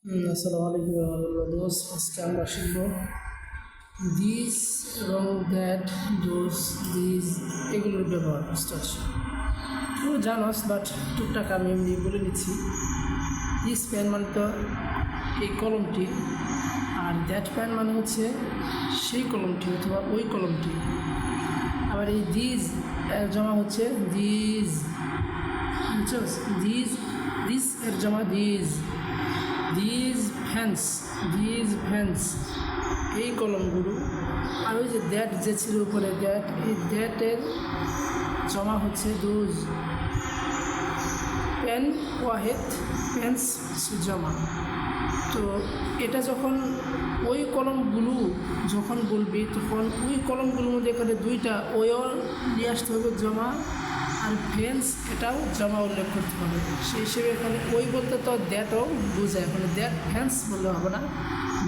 আসসালামু আলাইকুম রহমতুল্লাহ দোস্ত, আজকে আমরা শিখব দিস এবং দ্যাট, ডোজ, দিস এগুলোর ব্যবহার বুঝতে পারছি। তুই জানোস, বাট টুকটাক আমি এমনি বলে নিচ্ছি। দিস পেন মানে তো এই কলমটি, আর দ্যাট পেন মানে হচ্ছে সেই কলমটি অথবা ওই কলমটি। আবার এই দিস এর জমা হচ্ছে দিস, বুঝছস? দিস এর জমা দিস। দিজ ফ্যান্স এই কলমগুলো। আর ওই যে দ্যাট যে ছিল উপরে দ্যাট, এই দ্যাটের জমা হচ্ছে দোজ। পেন ওয়াহেদ, পেন্স জমা। তো এটা যখন ওই কলমগুলো যখন বলবি তখন ওই কলমগুলোর মধ্যে এখানে দুইটা ওয়ও নিয়ে আসতে হবে জমা, আর ফ্যান্স এটাও জমা উল্লেখ করতে হবে। সেই হিসেবে এখানে ওই বলতে তো দ্যাটও বোঝায়, এখানে দ্যাট ফ্যান্স বললে হবে না,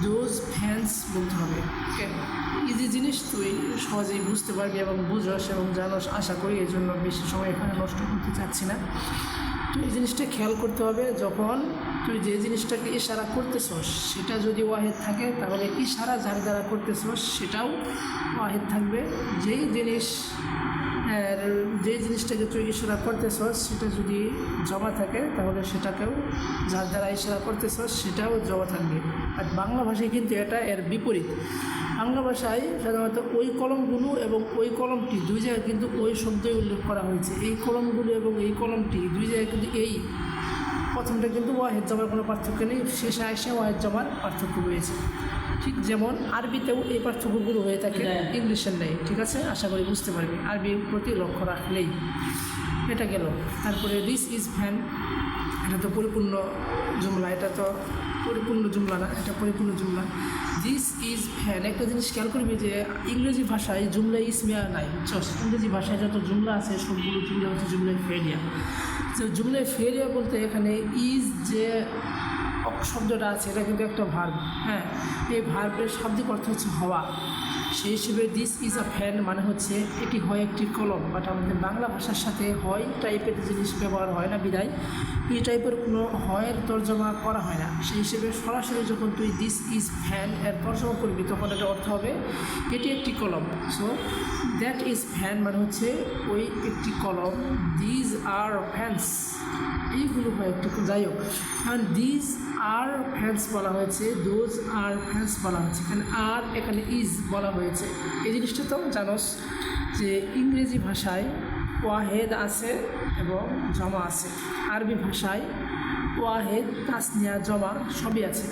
দোজ ফ্যান্স বলতে হবে। ওকে, ইজি জিনিস, তুই সহজেই বুঝতে পারবি এবং বুঝস এবং জানোস আশা করি। এই জন্য বেশি সময় এখানে নষ্ট করতে চাচ্ছি না। তো এই জিনিসটা খেয়াল করতে হবে, যখন তুই যে জিনিসটাকে ইশারা করতেছস সেটা যদি ওয়াহেদ থাকে তাহলে ইশারা যার দ্বারা করতেছস সেটাও ওয়াহেদ থাকবে। যে জিনিসটাকে তুই ইশারা করতেছস সেটা যদি জমা থাকে তাহলে সেটাকেও যার দ্বারা ইশারা করতেছস সেটাও জমা থাকবে। আর বাংলা ভাষায় কিন্তু এটা এর বিপরীত। বাংলা ভাষায় সাধারণত ওই কলমগুলো এবং ওই কলমটি দুই জায়গায় কিন্তু ওই শব্দই উল্লেখ করা হয়েছে। এই কলমগুলো এবং এই কলমটি দুই জায়গায় কিন্তু এই প্রথমটা কিন্তু ওয়াহেদ জমার কোনো পার্থক্য নেই, শেষে আইসে ওয়াহেদ জমার পার্থক্য রয়েছে। ঠিক যেমন আরবিতেও এই পার্থক্যগুলো হয়ে থাকে, ইংলিশের নেই। ঠিক আছে, আশা করি বুঝতে পারবি আরবির প্রতি লক্ষ্য রাখলেই। এটা গেল। তারপরে দিস ইজ ফ্যান, এটা তো পরিপূর্ণ জুমলা, এটা তো পরিপূর্ণ জুমলা না, এটা পরিপূর্ণ জুমলা। This is fan. একটা জিনিস খেয়াল করবি যে ইংরেজি ভাষায় জুমলা ইসমিয়া নাই, বুঝছস? ইংরেজি ভাষায় যত জুমলা আছে সবগুলো জুমলা হচ্ছে জুমলায় ফেলিয়া। তো জুমলায় ফেলিয়া বলতে এখানে ইজ যে শব্দটা আছে এটা কিন্তু একটা ভার্ব। হ্যাঁ, এই ভার্বের শাব্দিক অর্থ হচ্ছে হওয়া। সেই হিসেবে দিস ইজ আ ফ্যান মানে হচ্ছে এটি হয় একটি কলম। বাট আমাদের বাংলা ভাষার সাথে হয় টাইপের জিনিস ব্যবহার হয় না, বিদায় এই টাইপের কোনো হয়ের তর্জমা করা হয় না। সেই হিসেবে সরাসরি যখন তুই দিস ইজ ফ্যান এর তর্জমা করবি তখন এটা অর্থ হবে এটি একটি কলম। সো দ্যাট ইজ ফ্যান মানে হচ্ছে ওই একটি কলম। দিজ আর ফ্যান্স এইগুলো হয় একটি, যাই হোক। কারণ দিজ আর ফ্যান্স বলা হয়েছে, দোজ আর ফ্যান্স বলা হয়েছে, এখানে ইজ বলা হয়েছে। এই জিনিসটা তো জানোস যে ইংরেজি ভাষায় ওয়াহেদ আছে এবং জমা আছে, আরবি ভাষায় ওয়াহেদ, তাসনিয়া, জমা সবই আছে।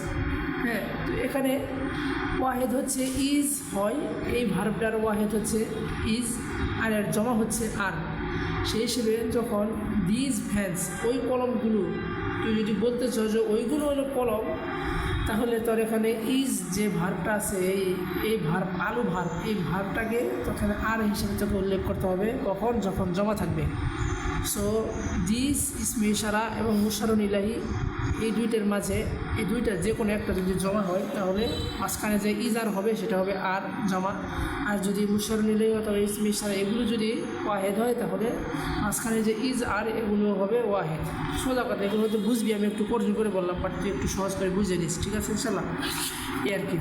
হ্যাঁ, তো এখানে ওয়াহেদ হচ্ছে ইজ হয়, এই ভার্বটার ওয়াহেদ হচ্ছে ইজ আর এর জমা হচ্ছে আর। সেই হিসেবে যখন দিজ ফ্যান্স ওই কলমগুলো তুই যদি বলতে চাও যে ওইগুলো হলো কলম, তাহলে তোর এখানে ইজ যে ভার্বটা আছে এই ভার্ব, আলু ভার্ব, এই ভার্বটাকে তখন আর হিসেবে তোকে উল্লেখ করতে হবে কখন, যখন জমা থাকবে। সো দিস ইসমে ইশারা এবং মুশারুন ইলাহি এই দুইটার মাঝে এই দুইটা যে কোনো একটা যদি জমা হয় তাহলে মাঝখানে যে ইজার হবে সেটা হবে আর জমা। আর যদি মুশারুন ইলাহি অথবা ইসমে ইশারা এগুলো যদি ওয়াহেদ হয় তাহলে মাঝখানে যে ইজ আর এগুলো হবে ওয়াহেদ। সোজা কথা, এগুলো হয়তো বুঝবি, আমি একটু কঠিন করে বললাম, বাট তুই একটু সহজ করে বুঝে নিস। ঠিক আছে ইনশাল্লাহ, এই আর কি।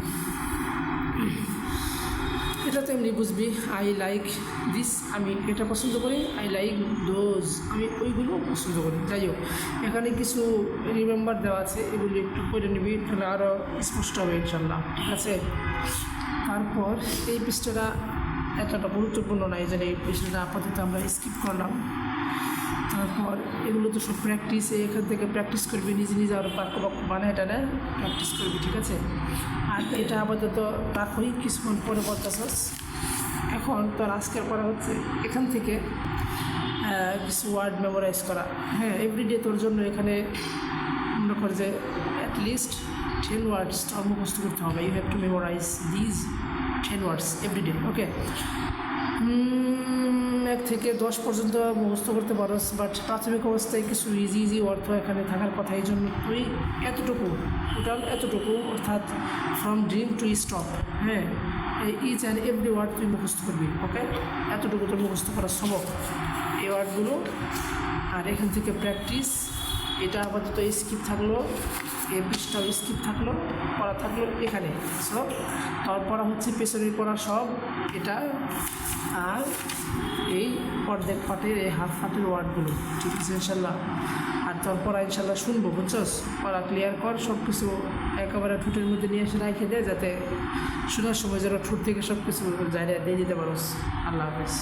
এটা তো এমনি বুঝবি। আই লাইক দিস, আমি এটা পছন্দ করি। আই লাইক দোজ, আমি ওইগুলো পছন্দ করি। যাই হোক, এখানে কিছু রিমেম্বার দেওয়া আছে, এগুলো একটু পড়ে নিবি, তাহলে আরও স্পষ্ট হবে ইনশাল্লাহ। ঠিক আছে, তারপর এই পৃষ্ঠাটা এতটা গুরুত্বপূর্ণ নয়, যে এই পৃষ্ঠাটা আপাতত আমরা স্কিপ করলাম। তারপর এগুলো তো সব প্র্যাকটিস, এখান থেকে প্র্যাকটিস করবি, নিজে নিজে আরও বাক্য বানায় টানে প্র্যাকটিস করবি। ঠিক আছে, আর এটা আপাতত রাখই, কিছুক্ষণ পরে বলতেছস। এখন তোর আজকের করা হচ্ছে এখান থেকে কিছু ওয়ার্ড মেমোরাইজ করা। হ্যাঁ, এভরিডে তোর জন্য এখানে মনে কর যে অ্যাটলিস্ট 10 ওয়ার্ডস তোর মুখস্থ করতে হবে। You have to memorize these 10 words everyday. Okay, 1 থেকে 10 পর্যন্ত মুখস্থ করতে পারোস, বাট প্রাথমিক অবস্থায় কিছু ইজি অর্থ এখানে থাকার কথা। এই জন্য তুই এতটুকু, টোটাল এতটুকু, অর্থাৎ ফ্রম ড্রিম টু স্টপ, হ্যাঁ, ইচ অ্যান্ড এভরি ওয়ার্ড তুই মুখস্থ করবি। ওকে, এতটুকু তুই মুখস্থ করার সম্ভব এই ওয়ার্ডগুলো। আর এখান থেকে প্র্যাকটিস, এটা আপাতত স্কিপ থাকলো। এই পৃষ্ঠাও স্কিপ থাকলো, পড়া থাকলো এখানে। সো তোর পড়া হচ্ছে পেছনের পড়া সব এটা, আর এই অর্ধেক পাটের এই হাফ পাটের ওয়ার্ডগুলো, ঠিক আছে ইনশাল্লাহ। আর তোর পড়া ইনশাল্লাহ শুনবো, বুঝছস? পড়া ক্লিয়ার কর, সব কিছু একেবারে ঠোঁটের মধ্যে নিয়ে এসে রেখে দেয়, যাতে শোনার সময় যেন ঠোঁট থেকে সব কিছু জায়গায় দিয়ে দিতে পারোস। আল্লাহ হাফেজ।